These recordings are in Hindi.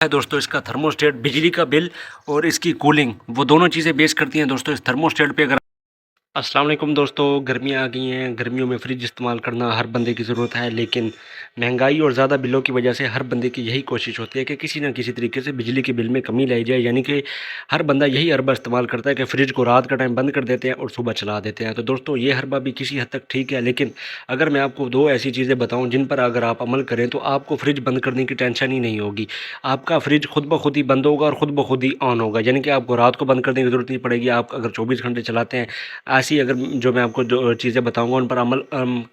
है दोस्तों इसका थर्मोस्टेट, बिजली का बिल और इसकी कूलिंग, वो दोनों चीज़ें बेस करती हैं दोस्तों इस थर्मोस्टेट पे। अगर अस्सलाम वालेकुम दोस्तों, गर्मियाँ आ गई हैं। गर्मियों में फ्रिज इस्तेमाल करना हर बंदे की ज़रूरत है, लेकिन महंगाई और ज़्यादा बिलों की वजह से हर बंदे की यही कोशिश होती है कि किसी ना किसी तरीके से बिजली के बिल में कमी लाई जाए। यानी कि हर बंदा यही हरबा इस्तेमाल करता है कि फ्रिज को रात का टाइम बंद कर देते हैं और सुबह चला देते हैं। तो दोस्तों ये हरबा भी किसी हद तक ठीक है, लेकिन अगर मैं आपको दो ऐसी चीज़ें बताऊँ जिन पर अगर आप अमल करें तो आपको फ्रिज बंद करने की टेंशन ही नहीं होगी। आपका फ्रिज खुद ब खुद ही बंद होगा और खुद ब खुद ही ऑन होगा। यानी कि आपको रात को बंद करने की ज़रूरत नहीं पड़ेगी। आप अगर 24 घंटे चलाते हैं, ऐसी अगर जो मैं आपको जो चीज़ें बताऊंगा उन पर अमल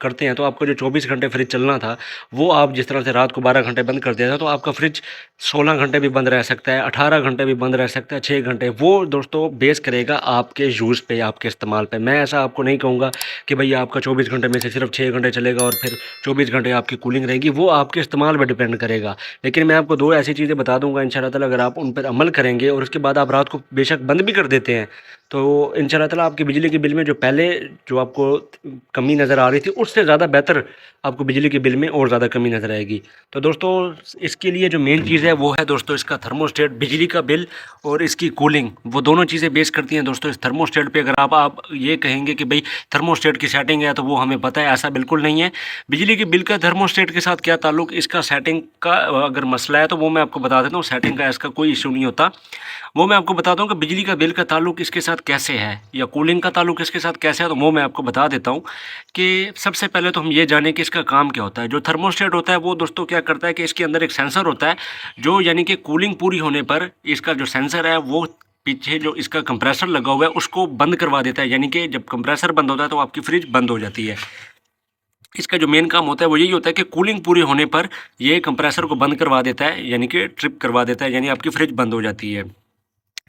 करते हैं, तो आपको जो 24 घंटे फ्रिज चलना था, वो आप जिस तरह से रात को 12 घंटे बंद कर दिया था, तो आपका फ्रिज 16 घंटे भी बंद रह सकता है, 18 घंटे भी बंद रह सकता है, 6 घंटे। वो दोस्तों बेस करेगा आपके यूज़ पे, आपके इस्तेमाल पे। मैं ऐसा आपको नहीं कहूँगा कि भैया आपका 24 घंटे में से सिर्फ 6 घंटे चलेगा और फिर 24 घंटे आपकी कूलिंग रहेगी। वो आपके इस्तेमाल पर डिपेंड करेगा। लेकिन मैं आपको दो ऐसी चीज़ें बता दूंगा इंशाल्लाह ताला, अगर आप उन पर अमल करेंगे और उसके बाद आप रात को बेशक बंद भी कर देते हैं, तो इंशाल्लाह ताला आपकी बिजली के बिल में जो पहले जो आपको कमी नज़र आ रही थी, उससे ज़्यादा बेहतर आपको बिजली के बिल में और ज़्यादा कमी नज़र आएगी। तो दोस्तों इसके लिए जो मेन चीज़ है वो है दोस्तों इसका थर्मोस्टेट, बिजली का बिल और इसकी कूलिंग, वो दोनों चीज़ें बेस करती हैं दोस्तों इस थर्मोस्टेट पे। अगर आप ये कहेंगे कि भाई थर्मोस्टेट की सेटिंग है तो वो हमें पता है, ऐसा बिल्कुल नहीं है। बिजली के बिल का थर्मोस्टेट के साथ क्या ताल्लुक, इसका सेटिंग का अगर मसला है तो वो मैं आपको बता देता हूँ। सेटिंग का इसका कोई इशू नहीं होता। वो मैं आपको बताता हूँ कि बिजली का बिल का ताल्लुक इसके साथ कैसे है या कूलिंग का ताल्लुक इसके साथ कैसे है, तो वो मैं आपको बता देता हूँ। कि सबसे पहले तो हम ये जानें कि इसका काम क्या होता है। जो थर्मोस्टेट होता है वो दोस्तों क्या करता है कि इसके अंदर एक सेंसर होता है, जो यानी कि कूलिंग पूरी होने पर इसका जो सेंसर है वो पीछे जो इसका कंप्रेसर लगा हुआ है उसको बंद करवा देता है। यानी कि जब कंप्रेसर बंद होता है तो आपकी फ्रिज बंद हो जाती है। इसका जो मेन काम होता है वो यही होता है कि कूलिंग पूरी होने पर ये कंप्रेसर को बंद करवा देता है, यानी कि ट्रिप करवा देता है, यानी आपकी फ्रिज बंद हो जाती है।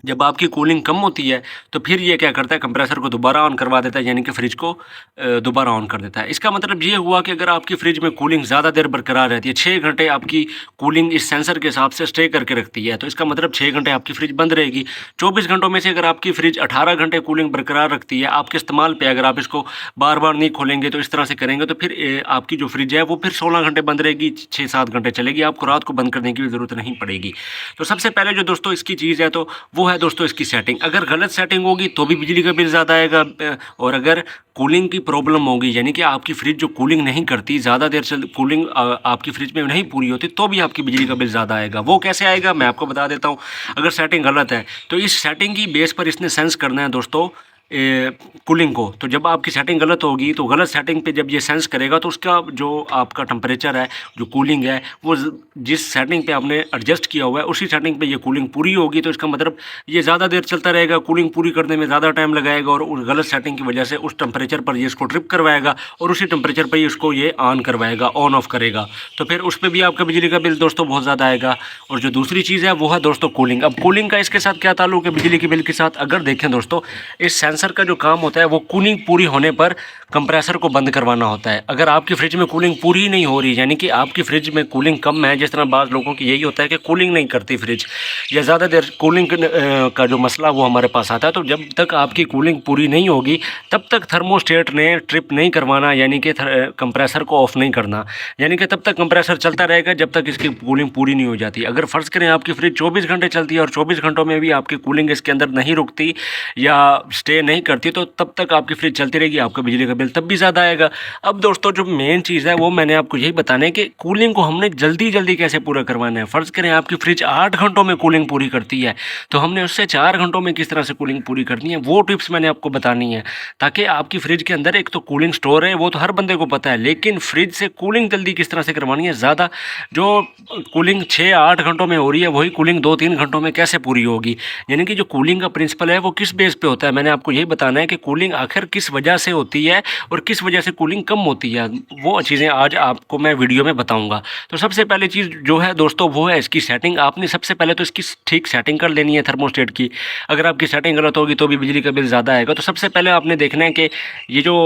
जब आपकी कूलिंग कम होती है तो फिर ये क्या करता है, कंप्रेसर को दोबारा ऑन करवा देता है, यानी कि फ्रिज को दोबारा ऑन कर देता है। इसका मतलब ये हुआ कि अगर आपकी फ्रिज में कूलिंग ज़्यादा देर बरकरार रहती है, 6 घंटे आपकी कूलिंग इस सेंसर के हिसाब से स्टे करके रखती है, तो इसका मतलब 6 घंटे आपकी फ्रिज बंद रहेगी। 24 घंटों में से अगर आपकी फ्रिज 18 घंटे कूलिंग बरकरार रखती है आपके इस्तेमाल पे, अगर आप इसको बार बार नहीं खोलेंगे तो इस तरह से करेंगे, तो फिर आपकी जो फ्रिज है वो फिर 16 घंटे बंद रहेगी, 6-7 घंटे चलेगी, आपको रात को बंद करने की भी ज़रूरत नहीं पड़ेगी। तो सबसे पहले जो दोस्तों इसकी चीज़ है तो वो है दोस्तों इसकी सेटिंग। अगर गलत सेटिंग होगी तो भी बिजली का बिल ज़्यादा आएगा, और अगर कूलिंग की प्रॉब्लम होगी, यानी कि आपकी फ्रिज जो कूलिंग नहीं करती, ज़्यादा देर से कूलिंग आपकी फ्रिज में नहीं पूरी होती, तो भी आपकी बिजली का बिल ज़्यादा आएगा। वो कैसे आएगा मैं आपको बता देता हूँ। अगर सेटिंग गलत है तो इस सेटिंग की बेस पर इसने सेंस करना है दोस्तों कूलिंग को। तो जब आपकी सेटिंग गलत होगी तो गलत सेटिंग पे जब ये सेंस करेगा तो उसका जो आपका टेम्परेचर है, जो कूलिंग है, वो जिस सेटिंग पे आपने एडजस्ट किया हुआ है उसी सेटिंग पे ये कूलिंग पूरी होगी। तो इसका मतलब ये ज़्यादा देर चलता रहेगा, कूलिंग पूरी करने में ज़्यादा टाइम लगाएगा, और उस गलत सेटिंग की वजह से उस टेम्परेचर पर ये इसको ट्रिप करवाएगा और उसी टेम्परेचर पर ही इसको ये ऑन करवाएगा, ऑन ऑफ करेगा। तो फिर उस पर भी आपका बिजली का बिल दोस्तों बहुत ज़्यादा आएगा। और जो दूसरी चीज़ है वो है दोस्तों कूलिंग। अब कूलिंग का इसके साथ क्या ताल्लुक है बिजली के बिल के साथ, अगर देखें दोस्तों, इस सेंसर का जो काम होता है वो कूलिंग पूरी होने पर कंप्रेसर को बंद करवाना होता है। अगर आपकी फ्रिज में कूलिंग पूरी ही नहीं हो रही, यानी कि आपकी फ्रिज में कूलिंग कम है, जिस तरह बाज़ लोगों की यही होता है कि कूलिंग नहीं करती फ्रिज, या ज़्यादा देर कूलिंग का जो मसला वो हमारे पास आता है, तो जब तक आपकी कूलिंग पूरी नहीं होगी तब तक थर्मोस्टेट ने ट्रिप नहीं करवाना, यानी कि कंप्रेसर को ऑफ नहीं करना। यानी कि तब तक कंप्रेसर चलता रहेगा जब तक इसकी कूलिंग पूरी नहीं हो जाती। अगर फ़र्ज़ करें आपकी फ्रिज 24 घंटे चलती है और 24 घंटों में भी आपकी कूलिंग इसके अंदर नहीं रुकती या स्टे नहीं करती, तो तब तक आपकी फ्रिज चलती रहेगी, आपका बिजली का बिल तब भी ज़्यादा आएगा। अब दोस्तों जो मेन चीज़ है वो मैंने आपको यही बताना है कि कूलिंग को हमने जल्दी जल्दी कैसे पूरा करवाना है। फ़र्ज़ करें आपकी फ्रिज 8 घंटों में कूलिंग पूरी करती है, तो हमने उससे 4 घंटों में किस तरह से कूलिंग पूरी करनी है, वो टिप्स मैंने आपको बतानी है, ताकि आपकी फ्रिज के अंदर एक तो कूलिंग स्टोर है, वो तो हर बंदे को पता है, लेकिन फ्रिज से कूलिंग जल्दी किस तरह से करवानी है, ज़्यादा जो कूलिंग 6-8 घंटों में हो रही है वही कूलिंग 2-3 घंटों में कैसे पूरी होगी। यानी कि जो कूलिंग का प्रिंसिपल है वो किस बेस पे होता है, मैंने आपको यही बताना है कि कूलिंग आखिर किस वजह से होती है और किस वजह से कूलिंग कम होती है, वो चीज़ें आज आपको मैं वीडियो में बताऊंगा। तो सबसे पहले चीज़ जो है दोस्तों वो है इसकी सेटिंग। आपने सबसे पहले तो इसकी ठीक सेटिंग कर लेनी है थर्मोस्टेट की। अगर आपकी सेटिंग गलत होगी तो भी बिजली का बिल ज़्यादा आएगा। तो सबसे पहले आपने देखना है कि ये जो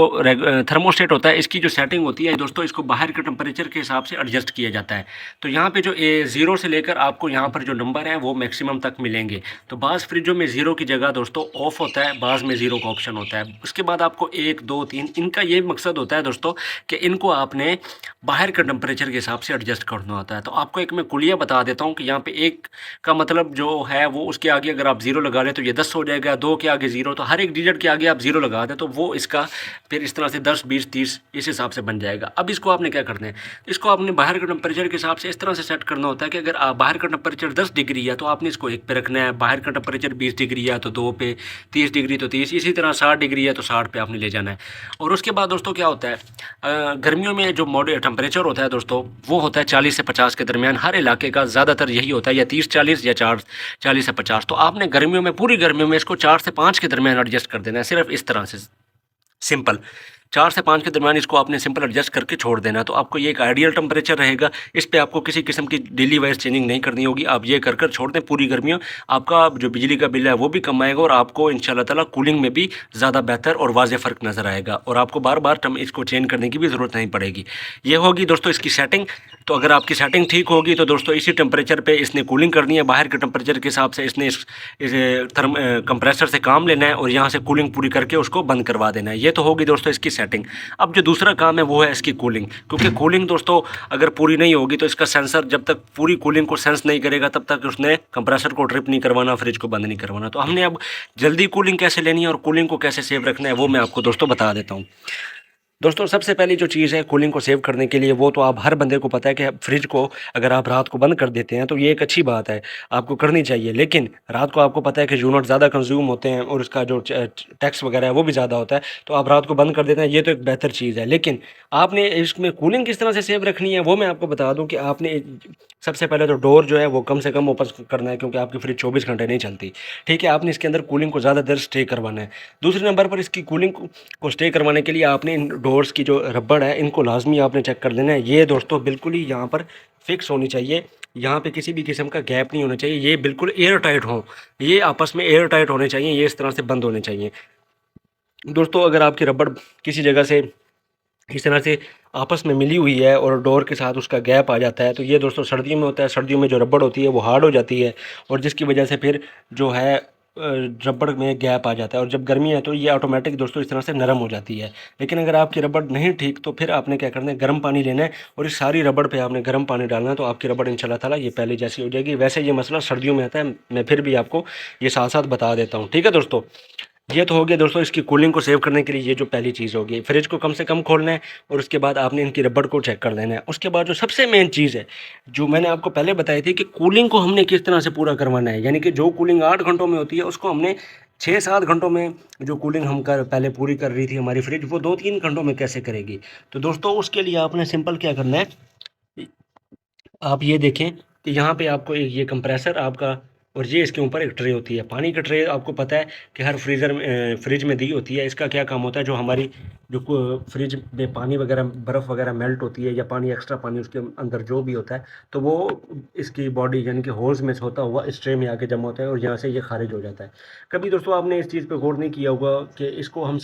थर्मोस्टेट होता है इसकी जो सेटिंग होती है दोस्तों, इसको बाहर के टेम्परेचर के हिसाब से एडजस्ट किया जाता है। तो यहाँ पे जो 0 से लेकर आपको यहाँ पर जो नंबर है वो मैक्सिमम तक मिलेंगे। तो बाज़ फ्रिजों में 0 की जगह दोस्तों ऑफ होता है, बाज़ में 0 का ऑप्शन होता है। उसके बाद आपको 1 2 3 इनका ये मकसद होता है दोस्तों कि इनको आपने बाहर के टेम्परेचर के हिसाब से एडजस्ट करना होता है। तो आपको एक मैं कुलिया बता देता हूँ कि यहाँ पे 1 का मतलब जो है वो उसके आगे अगर आप 0 लगा लें तो ये 10 हो जाएगा, 2 के आगे 0, तो हर एक डिजिट के आगे आप 0 लगा दें तो वो इसका फिर इस तरह से 10 20 30 इस हिसाब से बन जाएगा। अब इसको आपने क्या करना है, इसको आपने बाहर के टेम्परेचर के हिसाब से इस तरह से सेट करना होता है कि अगर बाहर का टेम्परेचर 10 डिग्री है तो आपने इसको 1 पे रखना है, बाहर का टेम्परेचर 20 डिग्री है तो 2 पे, 30 डिग्री तो 30, इसी तरह 60 डिग्री है तो 60 पे आपने ले जाना है। और उसके बाद दोस्तों क्या होता है, गर्मियों में जो मॉडरेट टेम्परेचर होता है दोस्तों वो होता है 40 से 50 के दरमियान, हर इलाके का ज़्यादातर यही होता है, या 30-40 या 40 से 50। तो आपने गर्मियों में, पूरी गर्मियों में इसको 4 से 5 के दरमियान एडजस्ट कर देना है, सिर्फ इस तरह से सिंपल 4 से 5 के दरमियान इसको आपने सिंपल एडजस्ट करके छोड़ देना। तो आपको ये एक आइडियल टेम्परेचर रहेगा, इस पे आपको किसी किस्म की डेली वाइज चेंजिंग नहीं करनी होगी। आप ये कर छोड़ दें पूरी गर्मियों, आपका जो बिजली का बिल है वो भी कम आएगा और आपको इंशाल्लाह ताला कूलिंग में भी ज़्यादा बेहतर और वाज़ेह फ़र्क नज़र आएगा और आपको बार बार इसको चेंज करने की भी ज़रूरत नहीं पड़ेगी। ये होगी दोस्तों इसकी सेटिंग। तो अगर आपकी सेटिंग ठीक होगी तो दोस्तों इसी टेम्परेचर पे इसने कूलिंग करनी है, बाहर के टेम्परेचर के हिसाब से इसने इस कंप्रेसर से काम लेना है और यहाँ से कूलिंग पूरी करके उसको बंद करवा देना है। ये तो होगी दोस्तों इसकी सेटिंग। अब जो दूसरा काम है वो है इसकी कूलिंग, क्योंकि कूलिंग दोस्तों अगर पूरी नहीं होगी तो इसका सेंसर जब तक पूरी कूलिंग को सेंस नहीं करेगा तब तक उसने कंप्रेसर को ट्रिप नहीं करवाना, फ्रिज को बंद नहीं करवाना। तो हमने अब जल्दी कूलिंग कैसे लेनी है और कूलिंग को कैसे सेव रखना है वो मैं आपको दोस्तों बता देता हूँ। दोस्तों सबसे पहली जो चीज़ है कूलिंग को सेव करने के लिए, वो तो आप हर बंदे को पता है कि फ्रिज को अगर आप रात को बंद कर देते हैं तो ये एक अच्छी बात है, आपको करनी चाहिए। लेकिन रात को आपको पता है कि यूनिट ज़्यादा कंज्यूम होते हैं और उसका जो टैक्स वगैरह है वो भी ज़्यादा होता है, तो आप रात को बंद कर देते हैं, ये तो एक बेहतर चीज़ है। लेकिन आपने इसमें कूलिंग किस तरह से सेव रखनी है वो मैं आपको बता दूँ कि आपने सबसे पहले तो डोर जो है वो कम से कम ओपन करना है, क्योंकि आपकी फ्रिज 24 घंटे नहीं चलती, ठीक है। आपने इसके अंदर कूलिंग को ज़्यादा देर स्टे करवाना है। दूसरे नंबर पर इसकी कूलिंग को स्टे करवाने के लिए आपने इन डोर्स की जो रबड़ है इनको लाजमी आपने चेक कर लेना है। ये दोस्तों बिल्कुल ही यहाँ पर फिक्स होनी चाहिए, यहाँ पे किसी भी किस्म का गैप नहीं होना चाहिए, ये बिल्कुल एयर टाइट हो, ये आपस में एयर टाइट होने चाहिए, ये इस तरह से बंद होने चाहिए। दोस्तों अगर आपकी रबड़ किसी जगह से इस तरह से आपस में मिली हुई है और डोर के साथ उसका गैप आ जाता है तो ये दोस्तों सर्दियों में होता है। सर्दियों में जो रबड़ होती है वो हार्ड हो जाती है और जिसकी वजह से फिर जो है रबड़ में गैप आ जाता है, और जब गर्मी है तो ये ऑटोमेटिक दोस्तों इस तरह से नरम हो जाती है। लेकिन अगर आपकी रबड़ नहीं ठीक तो फिर आपने क्या करना है, गर्म पानी लेना है और इस सारी रबड़ पे आपने गर्म पानी डालना है, तो आपकी रबड़ इंशाल्लाह ताला ये पहले जैसी हो जाएगी। वैसे ये मसला सर्दियों में आता है, मैं फिर भी आपको ये साथ साथ बता देता हूँ, ठीक है दोस्तों। ये तो हो गया दोस्तों इसकी कूलिंग को सेव करने के लिए, ये जो पहली चीज़ होगी। फ्रिज को कम से कम खोलना है और उसके बाद आपने इनकी रबड़ को चेक कर लेना है। उसके बाद जो सबसे मेन चीज़ है जो मैंने आपको पहले बताई थी कि कूलिंग को हमने किस तरह से पूरा करवाना है, यानी कि जो कूलिंग 8 घंटों में होती है उसको हमने 6-7 घंटों में, जो कूलिंग हम पहले पूरी कर रही थी हमारी फ्रिज, वो 2-3 घंटों में कैसे करेगी। तो दोस्तों उसके लिए आपने सिंपल क्या करना है, आप ये देखें कि यहाँ पे आपको एक ये कंप्रेसर आपका और ये इसके ऊपर एक ट्रे होती है, पानी का ट्रे। आपको पता है कि हर फ्रिज में दी होती है। इसका क्या काम होता है, जो हमारी जो फ्रिज में पानी वगैरह, बर्फ़ वगैरह मेल्ट होती है या पानी एक्स्ट्रा पानी उसके अंदर जो भी होता है, तो वो इसकी बॉडी यानी कि होल्स में से होता हुआ इस ट्रे में आके जमा होता है और यहाँ से ये खारिज हो जाता है। कभी दोस्तों आपने इस चीज़ पे गौर नहीं किया होगा कि इसको हम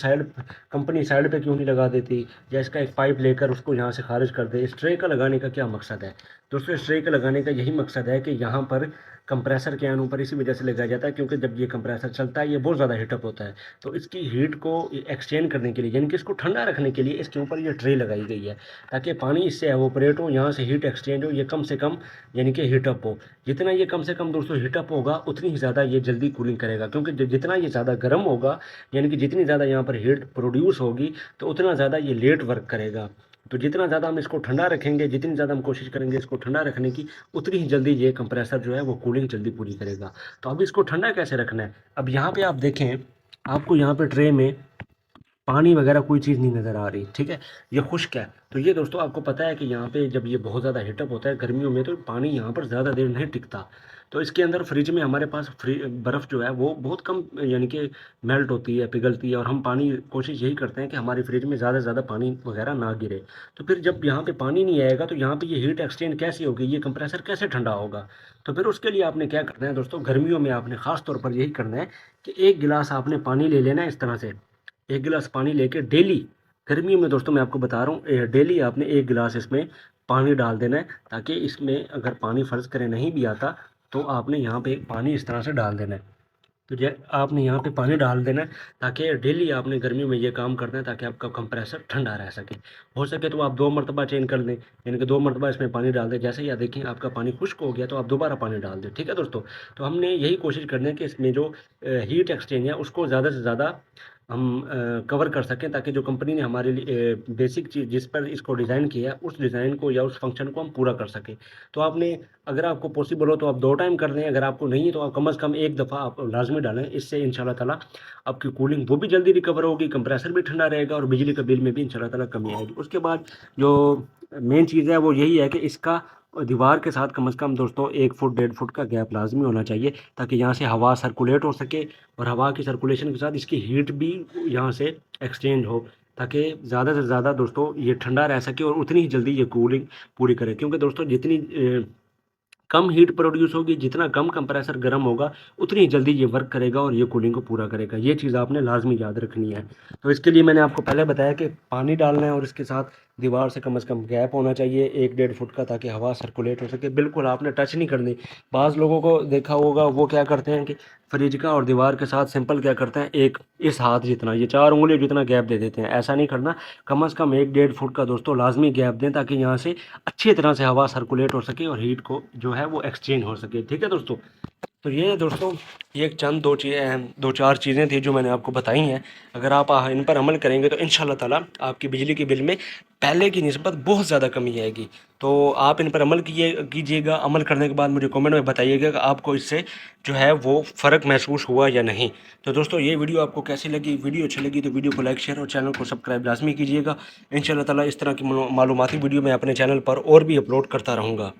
कंपनी साइड पे क्यों नहीं लगा देती, या इसका एक पाइप लेकर उसको यहाँ से खारिज कर दे। इस ट्रे का लगाने का क्या मकसद है दोस्तों, इस ट्रे का लगाने का यही मकसद है कि यहाँ पर कंप्रेसर के ऊपर इसी वजह से लगाया जाता है क्योंकि जब ये कंप्रेसर चलता है ये बहुत ज़्यादा हीटअप होता है, तो इसकी हीट को एक्सचेंज करने के लिए यानी कि इसको ठंडा रखने के लिए इसके ऊपर ये ट्रे लगाई गई है, ताकि पानी इससे एवोपरेट हो, यहाँ से हीट एक्सचेंज हो, ये कम से कम यानी कि हीटअप हो। जितना ये कम से कम दोस्तों हीटअप होगा उतनी ही ज़्यादा ये जल्दी कूलिंग करेगा, क्योंकि जितना ये ज़्यादा गर्म होगा यानी कि जितनी ज़्यादा यहाँ पर हीट प्रोड्यूस होगी तो उतना ज़्यादा ये लेट वर्क करेगा। तो जितना ज़्यादा हम इसको ठंडा रखेंगे, जितनी ज़्यादा हम कोशिश करेंगे इसको ठंडा रखने की, उतनी ही जल्दी ये कंप्रेसर जो है वो कूलिंग जल्दी पूरी करेगा। तो अब इसको ठंडा कैसे रखना है, अब यहाँ पे आप देखें, आपको यहाँ पे ट्रे में पानी वगैरह कोई चीज़ नहीं नज़र आ रही, ठीक है, ये खुश्क है। तो ये दोस्तों आपको पता है कि यहाँ पे जब ये बहुत ज़्यादा हीटअप होता है गर्मियों में तो पानी यहाँ पर ज़्यादा देर नहीं टिकता। तो इसके अंदर फ्रिज में हमारे पास बर्फ़ जो है वो बहुत कम यानी कि मेल्ट होती है, पिघलती है, और हम पानी कोशिश यही करते हैं कि हमारी फ्रिज में ज़्यादा से ज़्यादा पानी वगैरह ना गिरे। तो फिर जब यहाँ पे पानी नहीं आएगा तो यहाँ पे ये हीट एक्सचेंज कैसी होगी, ये कंप्रेसर कैसे ठंडा होगा। तो फिर उसके लिए आपने क्या करना है दोस्तों, गर्मियों में आपने ख़ास तौर पर यही करना है कि 1 गिलास आपने पानी ले लेना है इस तरह से। 1 गिलास पानी लेके डेली, गर्मियों में दोस्तों मैं आपको बता रहा हूँ, डेली आपने 1 गिलास इसमें पानी डाल देना है, ताकि इसमें अगर पानी फ़र्ज़ करें नहीं भी आता तो आपने यहाँ पे पानी इस तरह से डाल देना है। तो आपने यहाँ पे पानी डाल देना है, ताकि डेली आपने गर्मियों में ये काम करना है, ताकि आपका कंप्रेसर ठंडा रह सके। हो सके तो आप 2 मरतबा चेंज कर दें, यानी कि 2 मरतबा इसमें पानी डाल दें। जैसे ही आप देखें आपका पानी खुश्क हो गया तो आप दोबारा पानी डाल दें, ठीक है दोस्तों। तो हमने यही कोशिश करनी है कि इसमें जो हीट एक्सचेंज है उसको ज़्यादा से ज़्यादा हम कवर कर सकें, ताकि जो कंपनी ने हमारे लिए बेसिक चीज़ जिस पर इसको डिज़ाइन किया है उस डिज़ाइन को या उस फंक्शन को हम पूरा कर सकें। तो आपने, अगर आपको पॉसिबल हो तो आप 2 टाइम कर दें, अगर आपको नहीं है तो आप कम से कम 1 दफ़ा आप लाज़मी डालें। इससे इंशाल्लाह ताला आपकी कूलिंग वो भी जल्दी रिकवर होगी, कंप्रेसर भी ठंडा रहेगा और बिजली का बिल में भी इंशाल्लाह ताला कमी आएगी। उसके बाद जो मेन चीज़ है वो यही है कि इसका दीवार के साथ कम से कम दोस्तों 1 फुट 1.5 फुट का गैप लाज़मी होना चाहिए, ताकि यहाँ से हवा सर्कुलेट हो सके और हवा की सर्कुलेशन के साथ इसकी हीट भी यहाँ से एक्सचेंज हो, ताकि ज़्यादा से ज़्यादा दोस्तों ये ठंडा रह सके और उतनी ही जल्दी ये कूलिंग पूरी करे। क्योंकि दोस्तों जितनी कम हीट प्रोड्यूस होगी, जितना कम कंप्रेसर गर्म होगा, उतनी जल्दी ये वर्क करेगा और ये कूलिंग को पूरा करेगा। ये चीज़ आपने लाज़मी याद रखनी है। तो इसके लिए मैंने आपको पहले बताया कि पानी डालना है और इसके साथ दीवार से कम गैप होना चाहिए 1 डेढ़ फुट का, ताकि हवा सर्कुलेट हो सके। बिल्कुल आपने टच नहीं करनी। बाज़ लोगों को देखा होगा वो क्या करते हैं कि फ्रिज का और दीवार के साथ सिंपल क्या करते हैं, एक इस हाथ जितना, ये 4 उँगली जितना गैप दे देते हैं। ऐसा नहीं करना, कम से कम 1 डेढ़ फुट का दोस्तों लाज़मी गैप दें, ताकि यहाँ से अच्छी तरह से हवा सर्कुलेट हो सके और हीट को जो है वो एक्सचेंज हो सके, ठीक है दोस्तों। तो ये दोस्तों, ये एक चंद 2-4 चीज़ें थी जो मैंने आपको बताई हैं। अगर आप इन पर अमल करेंगे तो इंशाल्लाह ताला आपकी बिजली के बिल में पहले की निस्बत बहुत ज़्यादा कमी आएगी। तो आप इन पर अमल कीजिएगा। अमल करने के बाद मुझे कमेंट में बताइएगा कि आपको इससे जो है वो फ़र्क महसूस हुआ या नहीं। तो दोस्तों, ये वीडियो आपको कैसी लगी? वीडियो अच्छी लगी तो वीडियो को लाइक, शेयर और चैनल को सब्सक्राइब लाज़मी कीजिएगा। इंशाल्लाह ताला इस तरह की मालूमाती वीडियो मैं अपने चैनल पर और भी अपलोड करता रहूँगा।